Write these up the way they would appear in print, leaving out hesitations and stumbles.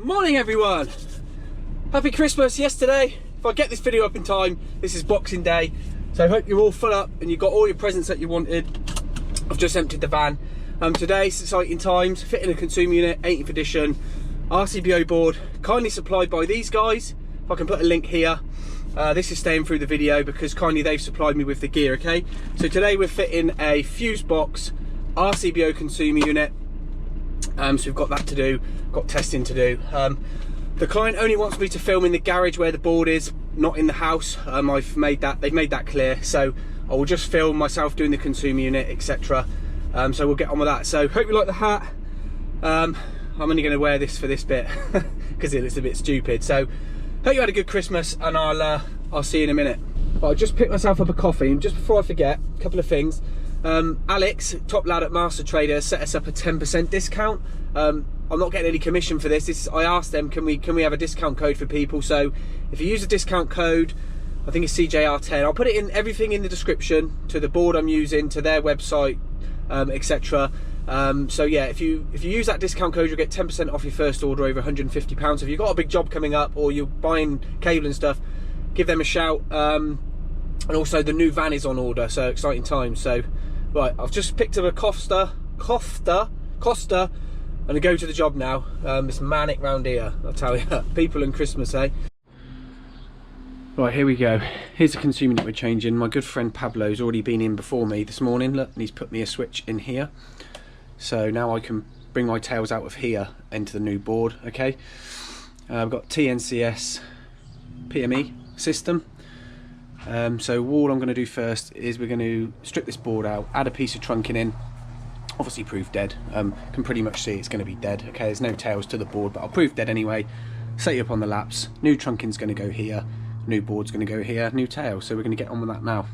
Morning everyone! Happy Christmas yesterday. If I get this video up in time, this is Boxing Day. So I hope you're all full up and you've got all your presents that you wanted. I've just emptied the van. Today's exciting times, fitting a consumer unit, 18th edition, RCBO board, kindly supplied by these guys. If I can put a link here. This is staying through the video because kindly they've supplied me with the gear, okay? So today we're fitting a fusebox RCBO consumer unit. So we've got that to do, got testing to do. The client only wants me to film in the garage where the board is, not in the house. They've made that clear. So I will just film myself doing the consumer unit, etc. So we'll get on with that. So hope you like the hat. I'm only going to wear this for this bit because it looks a bit stupid. So hope you had a good Christmas, and I'll see you in a minute. But I just picked myself up a coffee, and just before I forget, a couple of things. Alex, top lad at Master Trader, set us up a 10% discount. I'm not getting any commission for this. I asked them, can we have a discount code for people? So if you use a discount code, I think it's CJR10. I'll put it in everything in the description, to the board I'm using, to their website, etc. So yeah, if you use that discount code, you'll get 10% off your first order over £150. So if you've got a big job coming up, or you're buying cable and stuff, give them a shout. And also the new van is on order, so exciting times. So right, I've just picked up a Costa, and I go to the job now. It's manic round here, I'll tell you. People and Christmas, eh? Right, here we go. Here's the consumer unit we're changing. My good friend Pablo's already been in before me this morning, look, and he's put me a switch in here. So now I can bring my tails out of here into the new board, okay? I've got TNCS PME system. So all I'm going to do first is we're going to strip this board out, add a piece of trunking in, obviously proof dead. Can pretty much see it's going to be dead, okay? There's no tails to the board, but I'll proof dead anyway. Set you up on the laps. New trunking's going to go here, new board's going to go here, new tail. So we're going to get on with that now.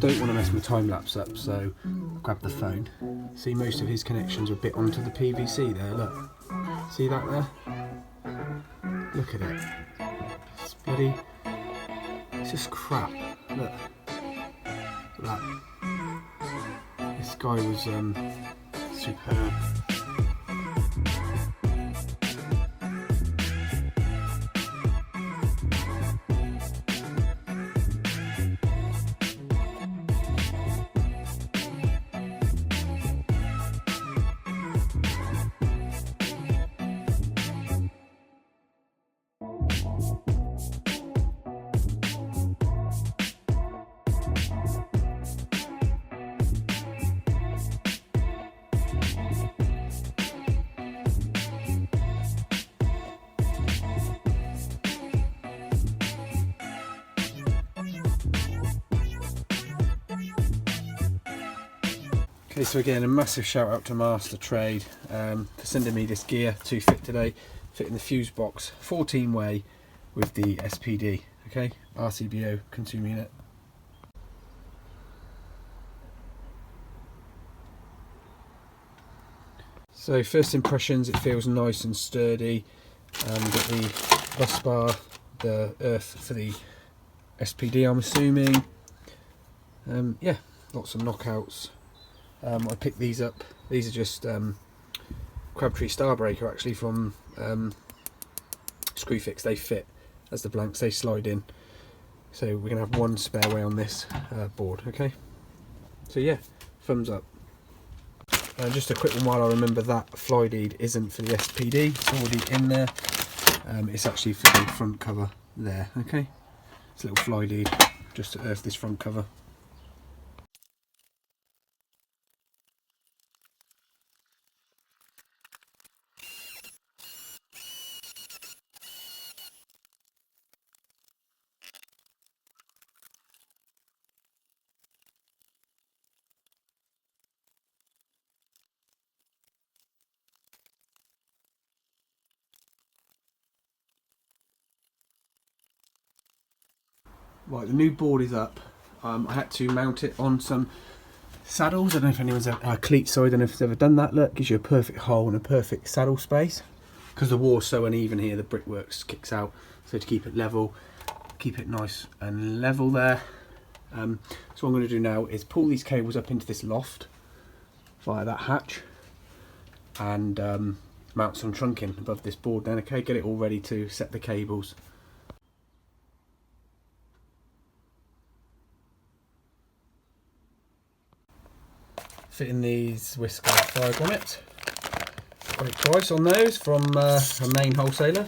Don't want to mess my time lapse up, so grab the phone. See, most of his connections are a bit onto the PVC there, look. See that there? Look at it. It's bloody, it's just crap. Look. Look at that. This guy was superb. Okay, so again, a massive shout out to Master Trade for sending me this gear to fit today, fitting the fuse box 14 way with the SPD, okay, RCBO consumer unit. So first impressions, it feels nice and sturdy. Got the bus bar, the earth for the SPD, I'm assuming. Yeah, lots of knockouts. I picked these up. These are just Crabtree Starbreaker, actually, from Screwfix. They fit as the blanks, they slide in. So we're going to have one spare way on this board, okay? So yeah, thumbs up. Just a quick one while I remember, that fly lead isn't for the SPD, it's already in there. It's actually for the front cover there, okay? It's a little fly lead just to earth this front cover. Right, the new board is up. I had to mount it on some saddles. I don't know if anyone's cleat, sorry, I don't know if it's ever done that. Look, gives you a perfect hole and a perfect saddle space. Because the wall's so uneven here, the brickwork kicks out. So to keep it level, keep it nice and level there. So what I'm going to do now is pull these cables up into this loft via that hatch and mount some trunking above this board then, okay? Get it all ready to set the cables. Fitting these Whisker fire grommets. Great price on those from a main wholesaler.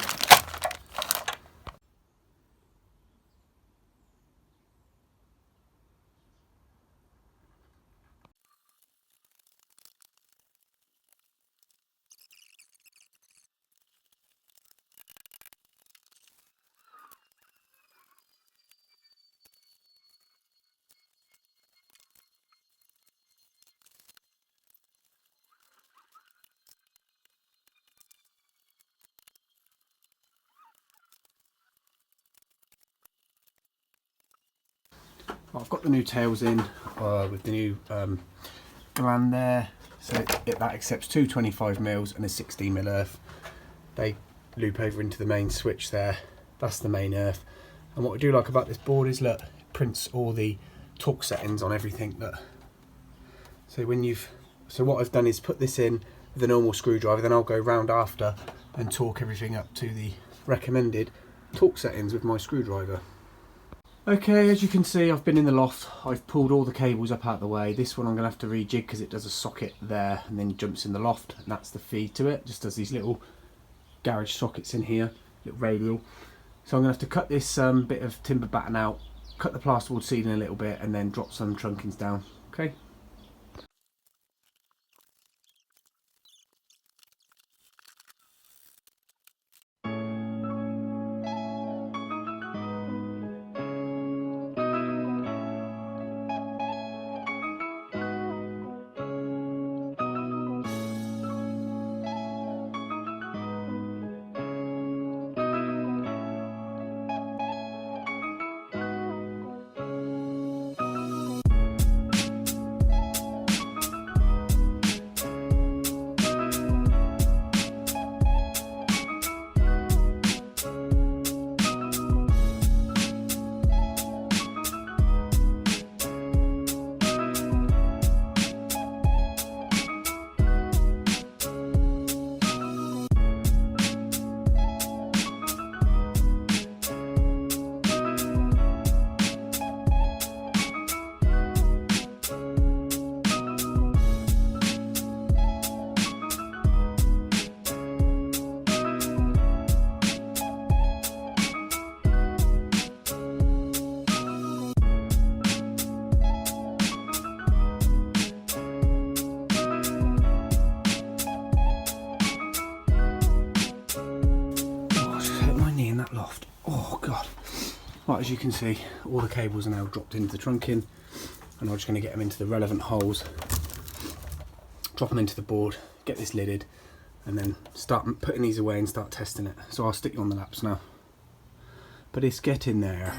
I've got the new tails in with the new gland there, so that accepts two 25mm and a 16mm earth. They loop over into the main switch there. That's the main earth. And what I do like about this board is, look, it prints all the torque settings on everything. Look. So what I've done is put this in with a normal screwdriver, then I'll go round after and torque everything up to the recommended torque settings with my screwdriver. Okay, as you can see, I've been in the loft. I've pulled all the cables up out of the way. This one I'm going to have to rejig because it does a socket there and then jumps in the loft, and that's the feed to it. Just does these little garage sockets in here, little radial. So I'm going to have to cut this bit of timber batten out, cut the plasterboard ceiling a little bit, and then drop some trunkings down. Okay. Loft. Oh god. Right, as you can see, all the cables are now dropped into the trunking, and I'm just going to get them into the relevant holes, drop them into the board, get this lidded, and then start putting these away and start testing it. So I'll stick you on the laps now, but it's getting there.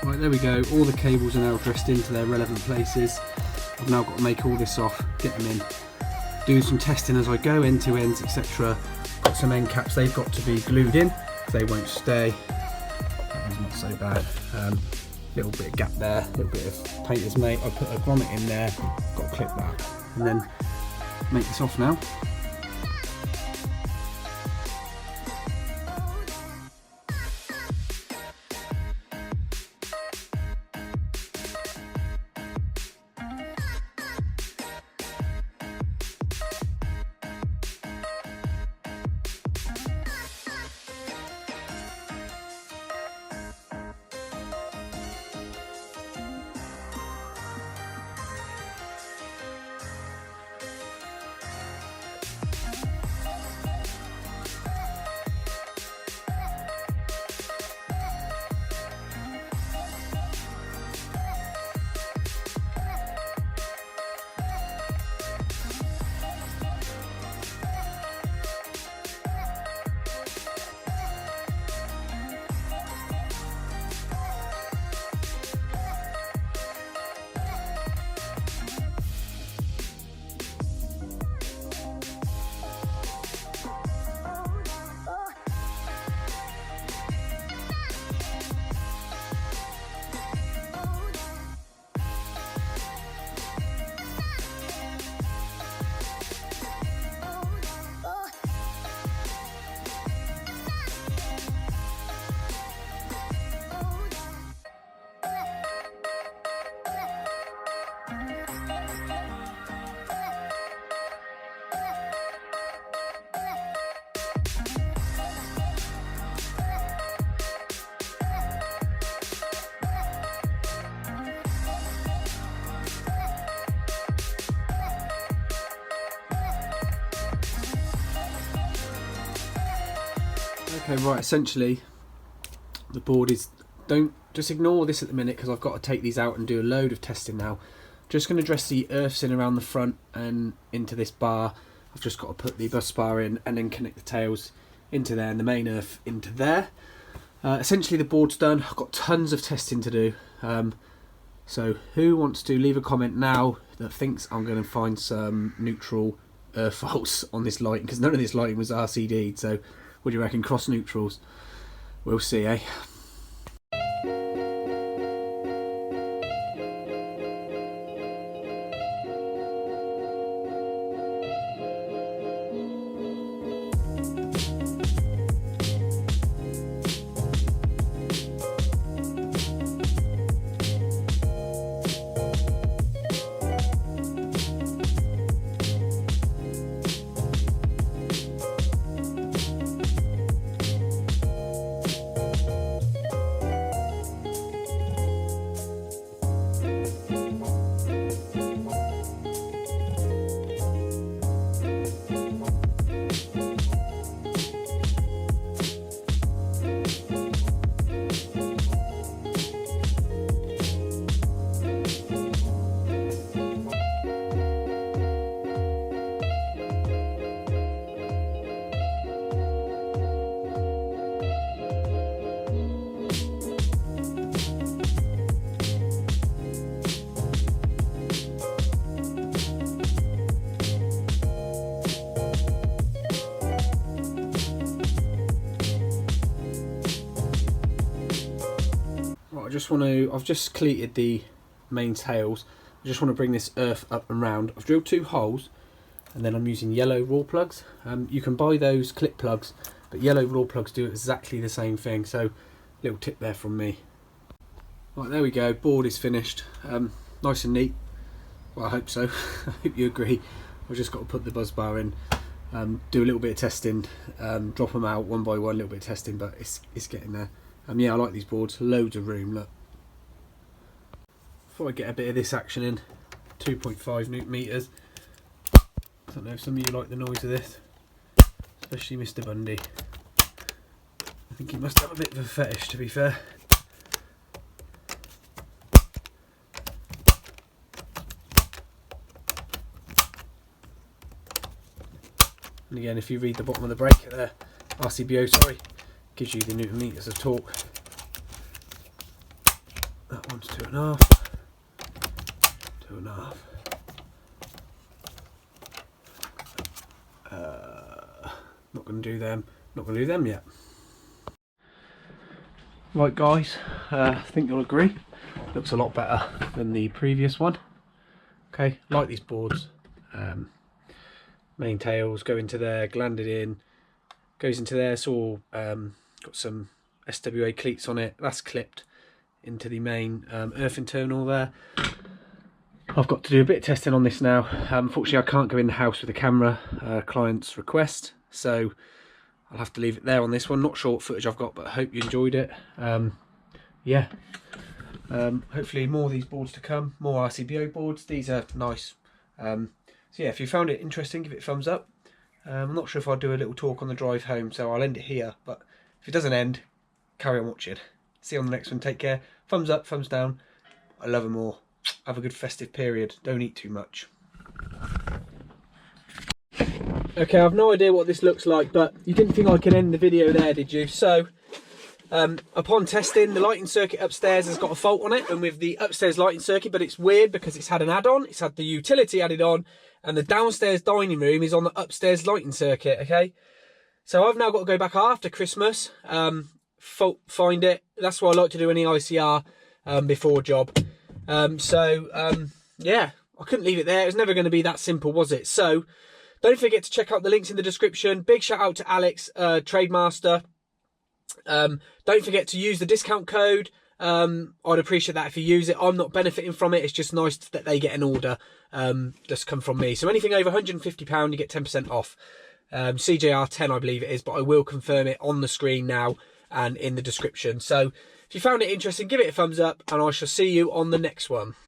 Right, there we go, all the cables are now dressed into their relevant places. I've now got to make all this off, get them in, do some testing as I go, end to ends, etc. Got some end caps, they've got to be glued in, so they won't stay. That one's not so bad. Little bit of gap there, little bit of painter's mate. I put a grommet in there, got to clip that, and then make this off now. Okay, right, essentially the board is, don't just ignore this at the minute because I've got to take these out and do a load of testing now. Just going to dress the earths in around the front and into this bar. I've just got to put the bus bar in and then connect the tails into there and the main earth into there. Essentially the board's done. I've got tons of testing to do. So who wants to leave a comment now that thinks I'm going to find some neutral earth faults on this lighting, because none of this lighting was RCD'd, so what do you reckon? Cross neutrals? We'll see, eh? I've just cleated the main tails. I just want to bring this earth up and round. I've drilled 2 holes and then I'm using yellow raw plugs. You can buy those clip plugs, but yellow raw plugs do exactly the same thing. So little tip there from me. Right, there we go, board is finished. Nice and neat. Well, I hope so. I hope you agree. I've just got to put the buzz bar in, do a little bit of testing, drop them out one by one, a little bit of testing, but it's getting there. Yeah, I like these boards, loads of room, look. Thought I'd get a bit of this action in, 2.5 newton meters. I don't know if some of you like the noise of this, especially Mr. Bundy. I think he must have a bit of a fetish, to be fair. And again, if you read the bottom of the breaker there, RCBO, sorry, gives you the newton meters of torque. That one's 2.5, 2.5. Not going to do them. Not going to do them yet. Right guys, I think you'll agree, looks a lot better than the previous one. Okay, like these boards. Main tails go into there, glanded in, goes into there. It's all got some SWA cleats on it. That's clipped into the main earthing terminal there. I've got to do a bit of testing on this now. Unfortunately, I can't go in the house with the camera, client's request, so I'll have to leave it there on this one. Not sure what footage I've got, but I hope you enjoyed it. Yeah, hopefully more of these boards to come, more RCBO boards. These are nice. So yeah, if you found it interesting, give it a thumbs up. I'm not sure if I'll do a little talk on the drive home, so I'll end it here, but if it doesn't end, carry on watching. See you on the next one. Take care. Thumbs up, thumbs down. I love them all. Have a good festive period. Don't eat too much. Okay, I've no idea what this looks like, but you didn't think I could end the video there, did you? So, upon testing, the lighting circuit upstairs has got a fault on it, and with the upstairs lighting circuit, but it's weird because it's had an add-on, it's had the utility added on, and the downstairs dining room is on the upstairs lighting circuit, okay? So I've now got to go back after Christmas, find it. That's why I like to do any ICR before job. Yeah, I couldn't leave it there. It was never going to be that simple, was it? So don't forget to check out the links in the description. Big shout out to Alex, Trademaster. Don't forget to use the discount code. I'd appreciate that if you use it. I'm not benefiting from it. It's just nice that they get an order that's come from me. So anything over £150, you get 10% off. CJR10, I believe it is, but I will confirm it on the screen now and in the description. So if you found it interesting, give it a thumbs up, and I shall see you on the next one.